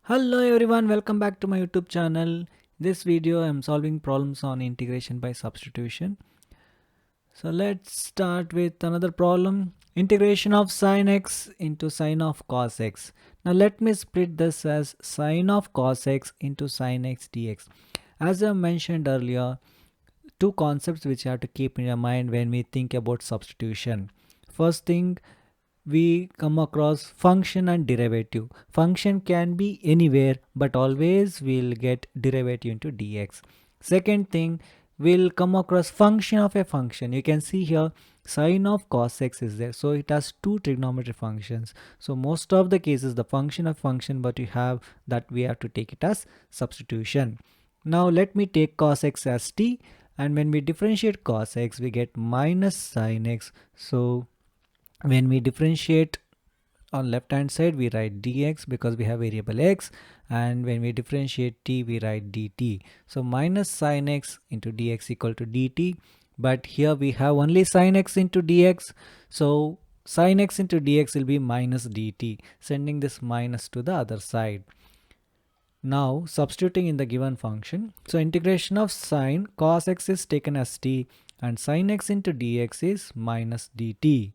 Hello everyone, welcome back to my YouTube channel. This video I'm solving problems on integration by substitution. So let's start with another problem. Integration of sine x into sine of cos x. Now let me split this as sine of cos x into sine x dx. As I mentioned earlier, two concepts which you have to keep in your mind when we think about substitution. First thing, we come across function and derivative. Function can be anywhere, but always we'll get derivative into dx. Second thing, we'll come across function of a function. You can see here sine of cos x is there, so it has two trigonometric functions. So most of the cases the function of function, but you have that we have to take it as substitution. Now let me take cos x as t, and when we differentiate cos x we get minus sine x. So when we differentiate on left hand side we write dx because we have variable x, and when we differentiate t we write dt. So minus sine x into dx equal to dt, but here we have only sine x into dx, so sine x into dx will be minus dt, sending this minus to the other side. Now substituting in the given function, so integration of sine cos x is taken as t and sine x into dx is minus dt.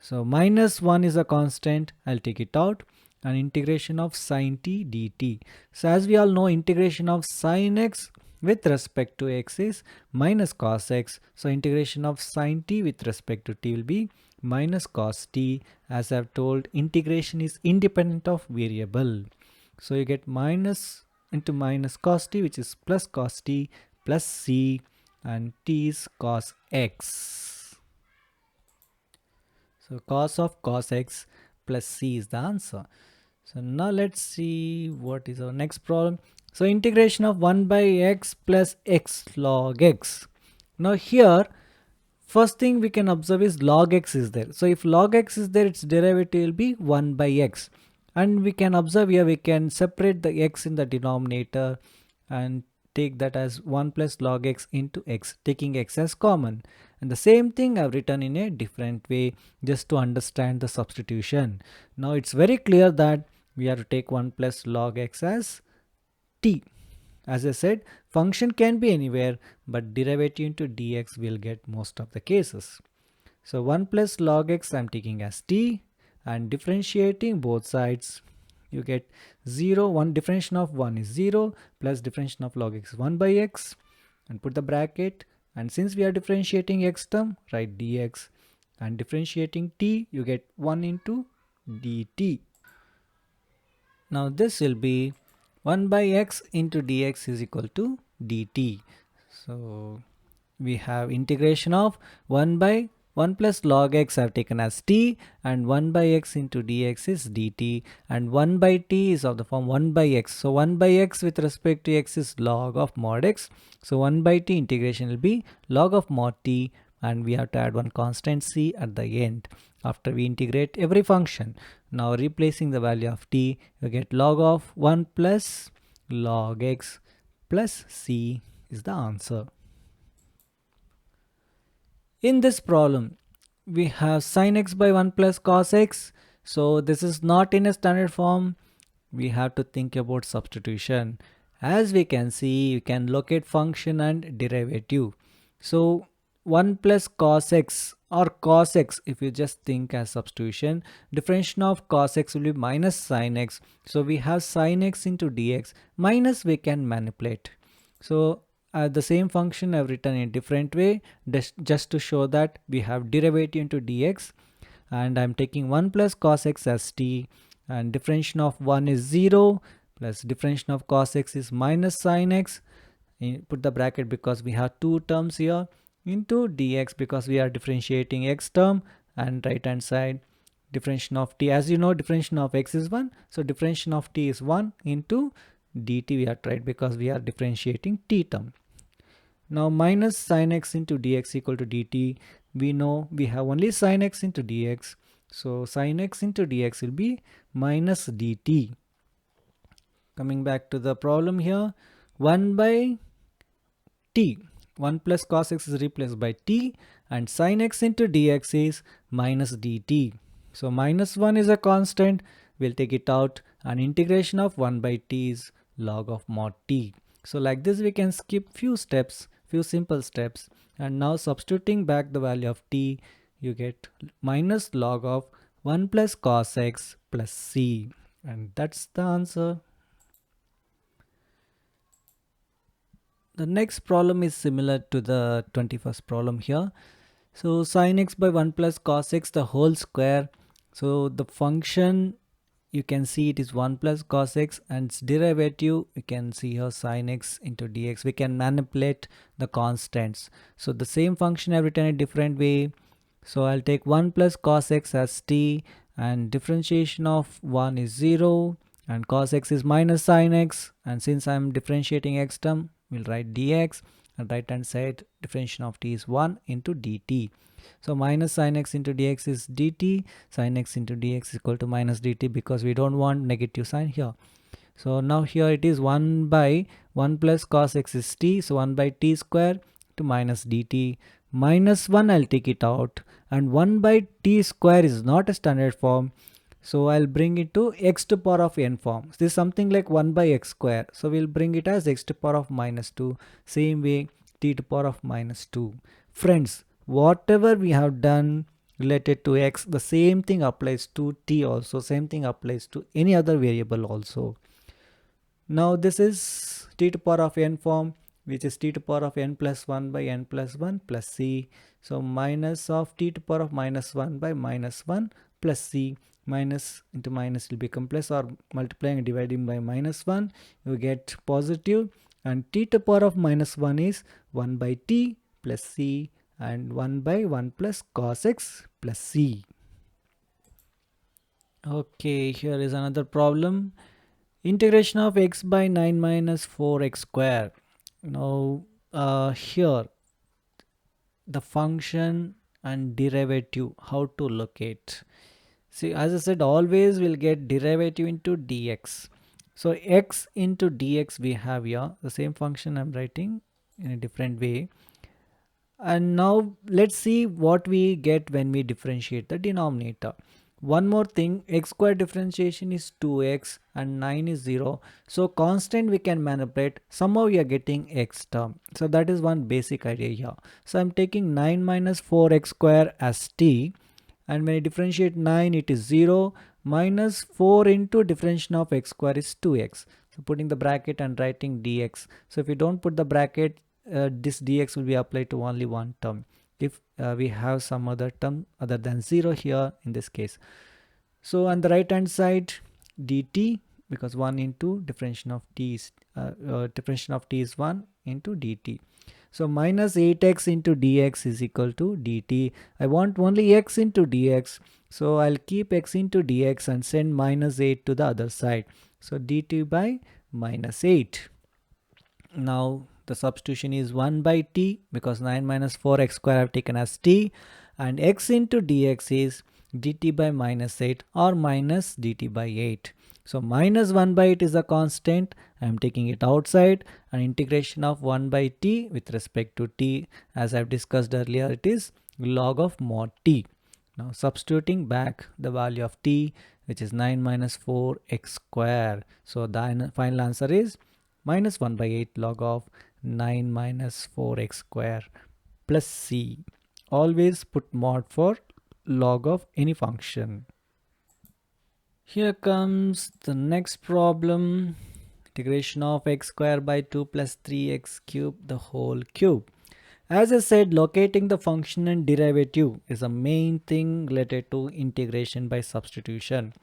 So minus 1 is a constant, I'll take it out, and integration of sine t dt. So as we all know, integration of sine x with respect to x is minus cos x. So integration of sine t with respect to t will be minus cos t. As I've told, integration is independent of variable. So you get minus into minus cos t, which is plus cos t plus c, and t is cos x. So cos of cos x plus c is the answer. So now let's see what is our next problem. So integration of 1 by x plus x log x. Now here first thing we can observe is log x is there. So if log x is there, its derivative will be 1 by x. And we can observe here we can separate the x in the denominator and take that as 1 plus log x into x, taking x as common. And the same thing I've written in a different way just to understand the substitution. Now it's very clear that we have to take 1 plus log x as t. As I said, function can be anywhere, but derivative into dx will get most of the cases. So 1 plus log x I'm taking as t, and differentiating both sides you get 0. 1 differentiation of 1 is 0 plus differentiation of log x 1 by x, and put the bracket, and since we are differentiating x term write dx, and differentiating t you get 1 into dt. Now this will be 1 by x into dx is equal to dt. So we have integration of 1 by 1 plus log x I've taken as t, and 1 by x into dx is dt, and 1 by t is of the form 1 by x. So 1 by x with respect to x is log of mod x. So 1 by t integration will be log of mod t, and we have to add one constant c at the end after we integrate every function. Now replacing the value of t, you get log of 1 plus log x plus c is the answer. In this problem, we have sin x by 1 plus cos x. So this is not in a standard form. We have to think about substitution. As we can see, you can locate function and derivative. So 1 plus cos x or cos x, if you just think as substitution, differentiation of cos x will be minus sin x. So we have sin x into dx, minus we can manipulate. So the same function I've written in a different way just to show that we have derivative into dx, and I'm taking 1 plus cos x as t, and differentiation of 1 is 0 plus differentiation of cos x is minus sin x, put the bracket because we have two terms here, into dx because we are differentiating x term, and right hand side differentiation of t, as you know differentiation of x is 1, so differentiation of t is 1 into dt we have tried because we are differentiating t term. Now minus sin x into dx equal to dt, we know we have only sin x into dx, so sin x into dx will be minus dt. Coming back to the problem here, 1 by t, 1 plus cos x is replaced by t, and sin x into dx is minus dt. So minus 1 is a constant, we'll take it out, and integration of 1 by t is log of mod t. So like this we can skip few steps, few simple steps, and now substituting back the value of t, you get minus log of 1 plus cos x plus c, and that's the answer. The next problem is similar to the 21st problem here. So sin x by 1 plus cos x the whole square. So the function, you can see it is 1 plus cos x, and its derivative you can see here sin x into dx. We can manipulate the constants. So the same function I've written a different way. So I'll take 1 plus cos x as t, and differentiation of 1 is 0, and cos x is minus sin x, and since I'm differentiating x term, we'll write dx, and right hand side differentiation of t is 1 into dt. So minus sin x into dx is dt, sin x into dx is equal to minus dt, because we don't want negative sign here. So now here it is 1 by 1 plus cos x is t, so 1 by t square to minus dt. Minus 1 I'll take it out, and 1 by t square is not a standard form, so I'll bring it to x to power of n form. This is something like 1 by x square, so we'll bring it as x to power of minus 2. Same way t to power of minus 2. Friends, whatever we have done related to x, the same thing applies to t also, same thing applies to any other variable also. Now this is t to power of n form, which is t to power of n plus 1 by n plus 1 plus c. So minus of t to power of minus 1 by minus 1 plus c. Minus into minus will become plus, or multiplying and dividing by minus 1, you get positive, and t to power of minus 1 is 1 by t plus c, and 1 by 1 plus cos x plus c. Okay, here is another problem. Integration of x by 9 minus 4x square. Now here the function and derivative, how to locate. See, as I said, always we'll get derivative into dx. So x into dx we have here, the same function I'm writing in a different way. And now let's see what we get when we differentiate the denominator. One more thing, x square differentiation is 2x and 9 is 0. So constant we can manipulate. Somehow we are getting x term. So that is one basic idea here. So I'm taking 9 minus 4x square as t. And when I differentiate 9, it is 0. Minus 4 into differentiation of x square is 2x. So putting the bracket and writing dx. So if you don't put the bracket, this dx will be applied to only one term. If we have some other term other than 0 here in this case. So on the right hand side dt, because 1 into differentiation of t is differentiation of t is 1 into dt. So minus 8x into dx is equal to dt. I want only x into dx, so I'll keep x into dx and send minus 8 to the other side. So dt by minus 8. Now the substitution is 1 by t, because 9 minus 4x square I have taken as t, and x into dx is dt by minus 8 or minus dt by 8. So minus 1 by 8 is a constant. I am taking it outside, and integration of 1 by t with respect to t, as I have discussed earlier, it is log of mod t. Now substituting back the value of t, which is 9 minus 4x square. So the final answer is minus 1 by 8 log of 9 minus 4x square plus c. Always put mod for log of any function. Here comes the next problem. Integration of x square by 2 plus 3x cube the whole cube. As I said, locating the function and derivative is a main thing related to integration by substitution.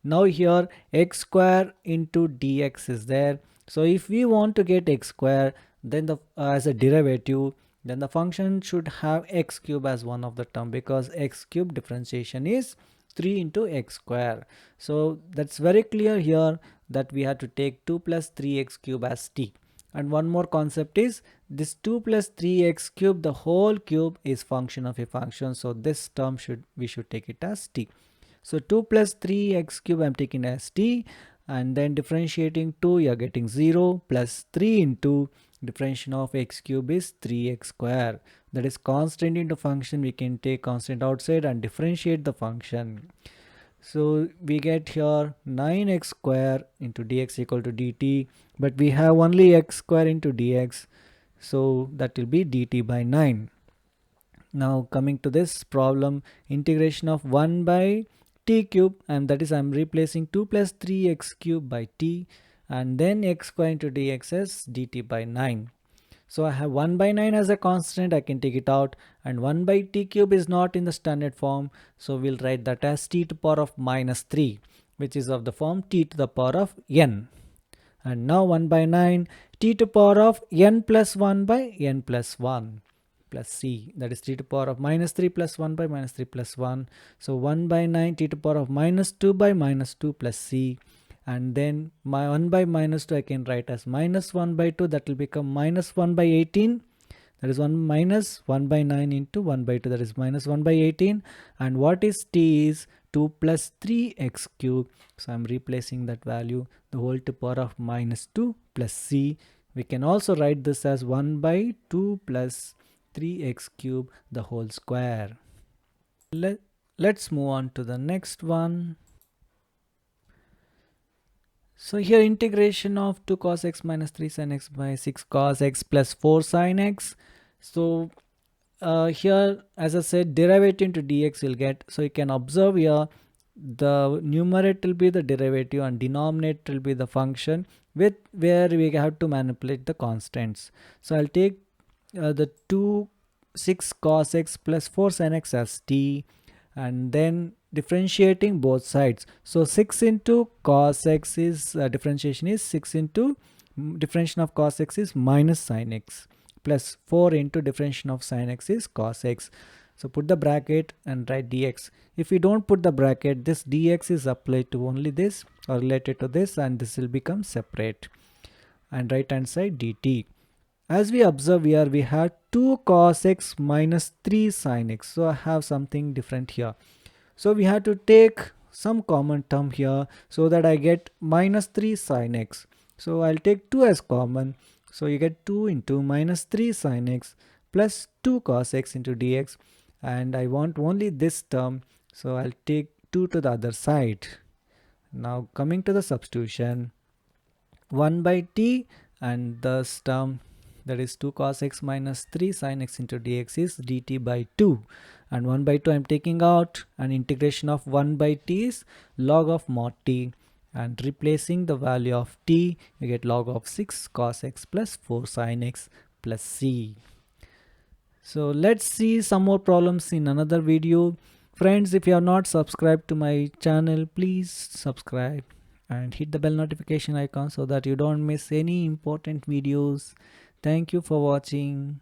Now here x square into dx is there. So if we want to get x square, then as a derivative, then the function should have x cube as one of the term, because x cube differentiation is 3 into x square. So that's very clear here that we have to take 2 plus 3x cube as t. And one more concept is this 2 plus 3x cube, the whole cube is function of a function. So this term we should take it as t. So 2 plus 3x cube I'm taking as t, and then differentiating 2, you're getting 0 plus 3 into differentiation of x cube is 3x square. That is constant into function. We can take constant outside and differentiate the function. So we get here 9x square into dx equal to dt, but we have only x square into dx, so that will be dt by 9. Now coming to this problem, integration of 1 by t cube, and that is I'm replacing 2 plus 3x cube by t, and then x square into dx as dt by 9. So I have 1 by 9 as a constant, I can take it out, and 1 by t cube is not in the standard form, so we'll write that as t to the power of minus 3, which is of the form t to the power of n. And now 1 by 9, t to the power of n plus 1 by n plus 1 plus c, that is t to the power of minus 3 plus 1 by minus 3 plus 1. So 1 by 9 t to the power of minus 2 by minus 2 plus c, and then my 1 by minus 2 I can write as minus 1 by 2, that will become minus 1 by 18, that is 1 minus 1 by 9 into 1 by 2, that is minus 1 by 18. And what is t is 2 plus 3x cube, so I'm replacing that value, the whole to the power of minus 2 plus c. We can also write this as 1 by 2 plus 3x cube the whole square. Let's move on to the next one. So here integration of 2 cos x minus 3 sin x by 6 cos x plus 4 sin x. So here, as I said, derivative into dx will get, so you can observe here the numerator will be the derivative and denominator will be the function with where we have to manipulate the constants. So I'll take the 2 6 cos x plus 4 sin x as t, and then differentiating both sides. So 6 into cos x is differentiation is 6 into differentiation of cos x is minus sin x, plus 4 into differentiation of sin x is cos x. So put the bracket and write dx. If we don't put the bracket, this dx is applied to only this or related to this, and this will become separate. And right hand side dt. As we observe here, we have 2 cos x minus 3 sin x. So I have something different here. So we have to take some common term here so that I get minus 3 sin x. So I'll take 2 as common. So you get 2 into minus 3 sin x plus 2 cos x into dx. And I want only this term. So I'll take 2 to the other side. Now coming to the substitution, 1 by t and this term, that is 2 cos x minus 3 sin x into dx is dt by 2, and 1 by 2 I'm taking out, and integration of 1 by t is log of mod t, and replacing the value of t you get log of 6 cos x plus 4 sin x plus c. So let's see some more problems in another video. Friends, if you are not subscribed to my channel, please subscribe and hit the bell notification icon so that you don't miss any important videos. Thank you for watching.